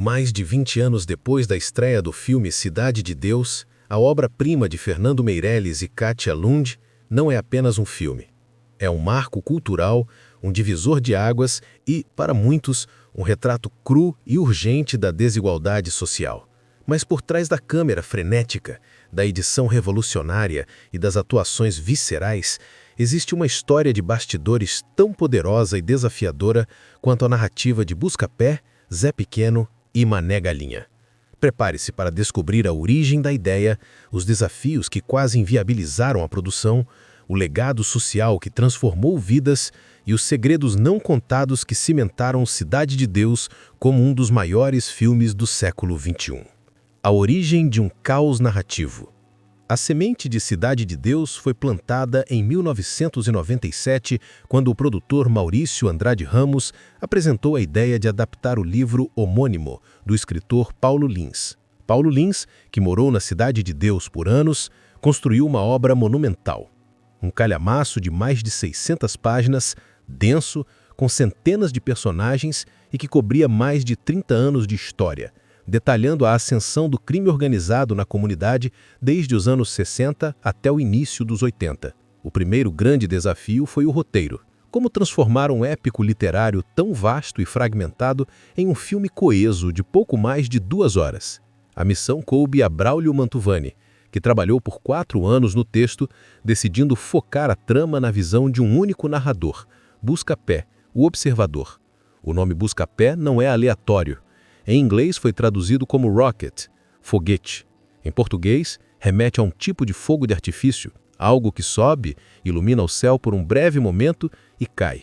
Mais de 20 anos depois da estreia do filme Cidade de Deus, a obra-prima de Fernando Meirelles e Katia Lund não é apenas um filme. É um marco cultural, um divisor de águas e, para muitos, um retrato cru e urgente da desigualdade social. Mas por trás da câmera frenética, da edição revolucionária e das atuações viscerais, existe uma história de bastidores tão poderosa e desafiadora quanto a narrativa de Buscapé, Zé Pequeno e Mané Galinha. Prepare-se para descobrir a origem da ideia, os desafios que quase inviabilizaram a produção, o legado social que transformou vidas e os segredos não contados que cimentaram Cidade de Deus como um dos maiores filmes do século XXI. A origem de um caos narrativo. A semente de Cidade de Deus foi plantada em 1997, quando o produtor Maurício Andrade Ramos apresentou a ideia de adaptar o livro homônimo do escritor Paulo Lins. Paulo Lins, que morou na Cidade de Deus por anos, construiu uma obra monumental. Um calhamaço de mais de 600 páginas, denso, com centenas de personagens e que cobria mais de 30 anos de história, detalhando a ascensão do crime organizado na comunidade desde os anos 60 até o início dos 80. O primeiro grande desafio foi o roteiro. Como transformar um épico literário tão vasto e fragmentado em um filme coeso de pouco mais de 2 horas? A missão coube a Braulio Mantovani, que trabalhou por 4 anos no texto, decidindo focar a trama na visão de um único narrador, Buscapé, o observador. O nome Buscapé não é aleatório. Em inglês foi traduzido como rocket, foguete. Em português, remete a um tipo de fogo de artifício, algo que sobe, ilumina o céu por um breve momento e cai.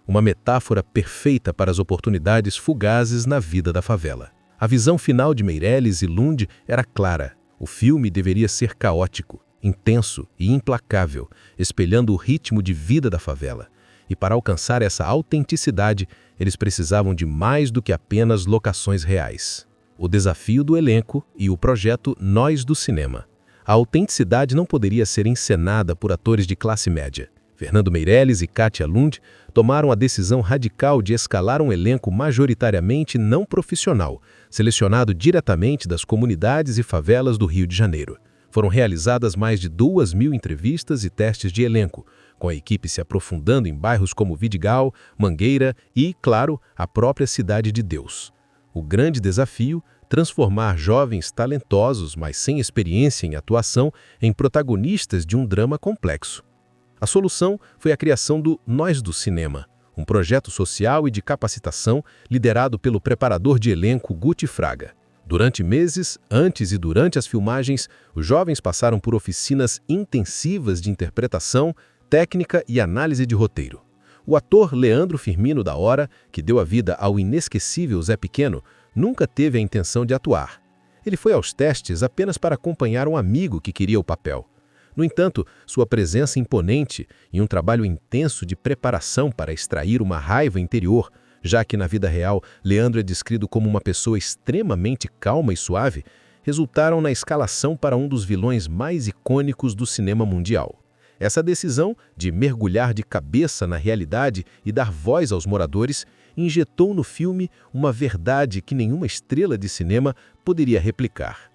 Uma metáfora perfeita para as oportunidades fugazes na vida da favela. A visão final de Meirelles e Lund era clara. O filme deveria ser caótico, intenso e implacável, espelhando o ritmo de vida da favela. E para alcançar essa autenticidade, eles precisavam de mais do que apenas locações reais. O desafio do elenco e o projeto Nós do Cinema. A autenticidade não poderia ser encenada por atores de classe média. Fernando Meirelles e Katia Lund tomaram a decisão radical de escalar um elenco majoritariamente não profissional, selecionado diretamente das comunidades e favelas do Rio de Janeiro. Foram realizadas mais de 2.000 entrevistas e testes de elenco, com a equipe se aprofundando em bairros como Vidigal, Mangueira e, claro, a própria Cidade de Deus. O grande desafio, transformar jovens talentosos, mas sem experiência em atuação, em protagonistas de um drama complexo. A solução foi a criação do Nós do Cinema, um projeto social e de capacitação liderado pelo preparador de elenco Guti Fraga. Durante meses, antes e durante as filmagens, os jovens passaram por oficinas intensivas de interpretação, técnica e análise de roteiro. O ator Leandro Firmino da Hora, que deu a vida ao inesquecível Zé Pequeno, nunca teve a intenção de atuar. Ele foi aos testes apenas para acompanhar um amigo que queria o papel. No entanto, sua presença imponente e um trabalho intenso de preparação para extrair uma raiva interior, já que na vida real Leandro é descrito como uma pessoa extremamente calma e suave, resultaram na escalação para um dos vilões mais icônicos do cinema mundial. Essa decisão de mergulhar de cabeça na realidade e dar voz aos moradores injetou no filme uma verdade que nenhuma estrela de cinema poderia replicar.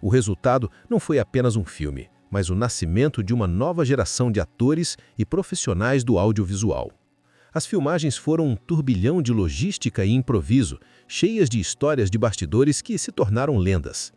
O resultado não foi apenas um filme, mas o nascimento de uma nova geração de atores e profissionais do audiovisual. As filmagens foram um turbilhão de logística e improviso, cheias de histórias de bastidores que se tornaram lendas.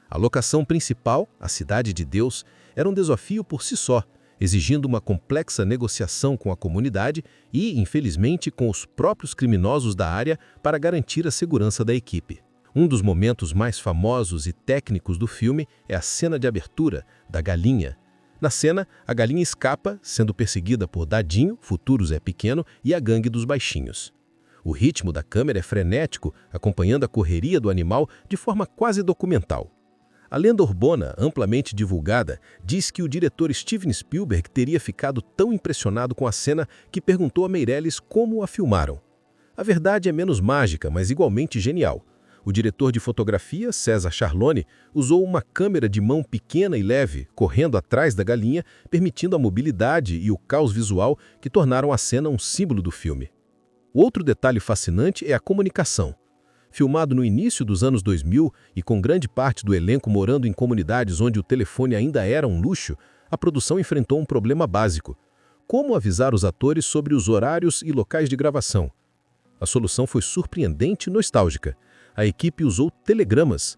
A locação principal, a Cidade de Deus, era um desafio por si só, exigindo uma complexa negociação com a comunidade e, infelizmente, com os próprios criminosos da área para garantir a segurança da equipe. Um dos momentos mais famosos e técnicos do filme é a cena de abertura, da galinha. Na cena, a galinha escapa, sendo perseguida por Dadinho, futuro Zé Pequeno, e a gangue dos baixinhos. O ritmo da câmera é frenético, acompanhando a correria do animal de forma quase documental. A lenda urbana, amplamente divulgada, diz que o diretor Steven Spielberg teria ficado tão impressionado com a cena que perguntou a Meirelles como a filmaram. A verdade é menos mágica, mas igualmente genial. O diretor de fotografia, César Charlone, usou uma câmera de mão pequena e leve, correndo atrás da galinha, permitindo a mobilidade e o caos visual que tornaram a cena um símbolo do filme. O outro detalhe fascinante é a comunicação. Filmado no início dos anos 2000 e com grande parte do elenco morando em comunidades onde o telefone ainda era um luxo, a produção enfrentou um problema básico: como avisar os atores sobre os horários e locais de gravação? A solução foi surpreendente e nostálgica. A equipe usou telegramas.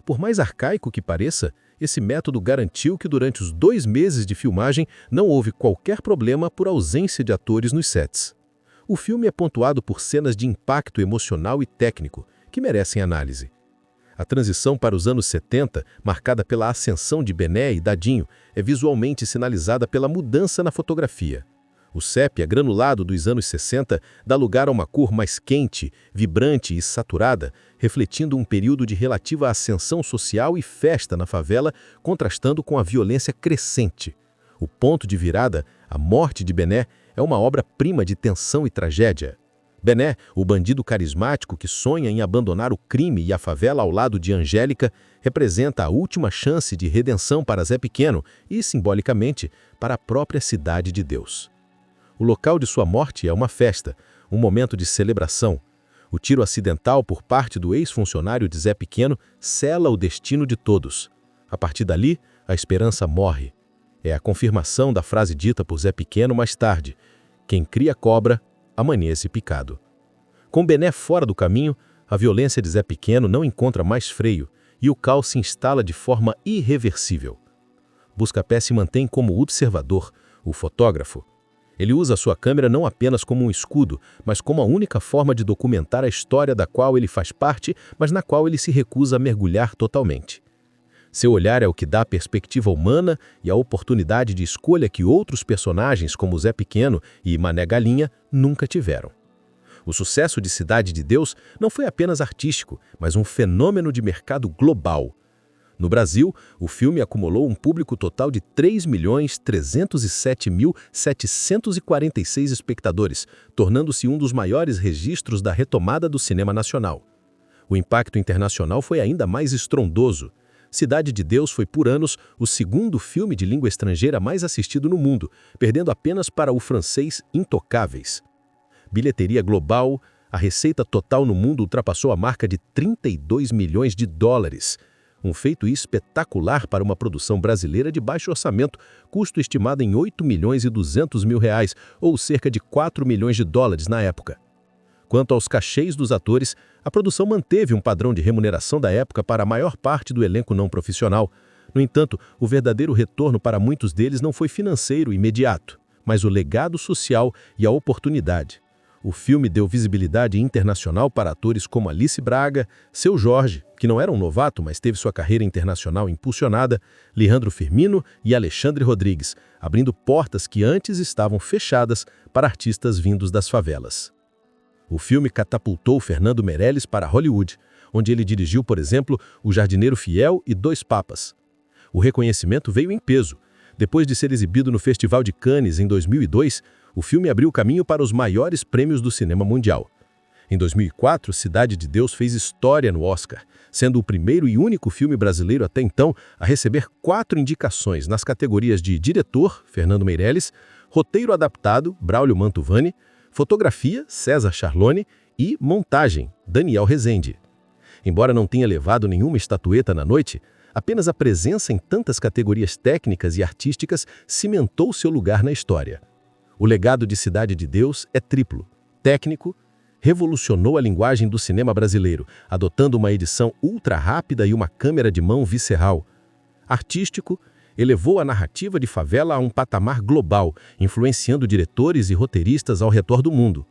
Por mais arcaico que pareça, esse método garantiu que durante os 2 meses de filmagem não houve qualquer problema por ausência de atores nos sets. O filme é pontuado por cenas de impacto emocional e técnico, que merecem análise. A transição para os anos 70, marcada pela ascensão de Bené e Dadinho, é visualmente sinalizada pela mudança na fotografia. O sépia granulado dos anos 60 dá lugar a uma cor mais quente, vibrante e saturada, refletindo um período de relativa ascensão social e festa na favela, contrastando com a violência crescente. O ponto de virada, a morte de Bené, é uma obra-prima de tensão e tragédia. Bené, o bandido carismático que sonha em abandonar o crime e a favela ao lado de Angélica, representa a última chance de redenção para Zé Pequeno e, simbolicamente, para a própria Cidade de Deus. O local de sua morte é uma festa, um momento de celebração. O tiro acidental por parte do ex-funcionário de Zé Pequeno sela o destino de todos. A partir dali, a esperança morre. É a confirmação da frase dita por Zé Pequeno mais tarde: quem cria cobra, amanhece picado. Com Bené fora do caminho, a violência de Zé Pequeno não encontra mais freio e o caos se instala de forma irreversível. Buscapé se mantém como observador, o fotógrafo. Ele usa sua câmera não apenas como um escudo, mas como a única forma de documentar a história da qual ele faz parte, mas na qual ele se recusa a mergulhar totalmente. Seu olhar é o que dá a perspectiva humana e a oportunidade de escolha que outros personagens como Zé Pequeno e Mané Galinha nunca tiveram. O sucesso de Cidade de Deus não foi apenas artístico, mas um fenômeno de mercado global. No Brasil, o filme acumulou um público total de 3.307.746 espectadores, tornando-se um dos maiores registros da retomada do cinema nacional. O impacto internacional foi ainda mais estrondoso. Cidade de Deus foi, por anos, o segundo filme de língua estrangeira mais assistido no mundo, perdendo apenas para o francês Intocáveis. Bilheteria global, a receita total no mundo ultrapassou a marca de 32 milhões de dólares. Um feito espetacular para uma produção brasileira de baixo orçamento, custo estimado em 8 milhões e 200 mil reais, ou cerca de 4 milhões de dólares na época. Quanto aos cachês dos atores, a produção manteve um padrão de remuneração da época para a maior parte do elenco não profissional. No entanto, o verdadeiro retorno para muitos deles não foi financeiro imediato, mas o legado social e a oportunidade. O filme deu visibilidade internacional para atores como Alice Braga, Seu Jorge, que não era um novato, mas teve sua carreira internacional impulsionada, Leandro Firmino e Alexandre Rodrigues, abrindo portas que antes estavam fechadas para artistas vindos das favelas. O filme catapultou Fernando Meirelles para Hollywood, onde ele dirigiu, por exemplo, O Jardineiro Fiel e Dois Papas. O reconhecimento veio em peso. Depois de ser exibido no Festival de Cannes em 2002, o filme abriu caminho para os maiores prêmios do cinema mundial. Em 2004, Cidade de Deus fez história no Oscar, sendo o primeiro e único filme brasileiro até então a receber 4 indicações nas categorias de Diretor, Fernando Meirelles, Roteiro Adaptado, Braulio Mantovani, Fotografia, César Charlone e Montagem, Daniel Rezende. Embora não tenha levado nenhuma estatueta na noite, apenas a presença em tantas categorias técnicas e artísticas cimentou seu lugar na história. O legado de Cidade de Deus é triplo. Técnico, revolucionou a linguagem do cinema brasileiro, adotando uma edição ultra rápida e uma câmera de mão visceral. Artístico, elevou a narrativa de favela a um patamar global, influenciando diretores e roteiristas ao redor do mundo.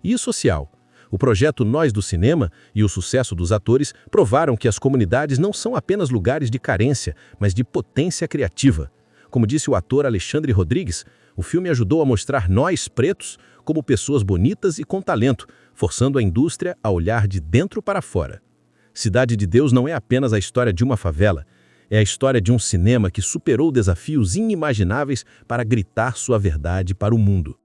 E social, o projeto Nós do Cinema e o sucesso dos atores provaram que as comunidades não são apenas lugares de carência, mas de potência criativa. Como disse o ator Alexandre Rodrigues, o filme ajudou a mostrar nós, pretos, como pessoas bonitas e com talento, forçando a indústria a olhar de dentro para fora. Cidade de Deus não é apenas a história de uma favela, é a história de um cinema que superou desafios inimagináveis para gritar sua verdade para o mundo.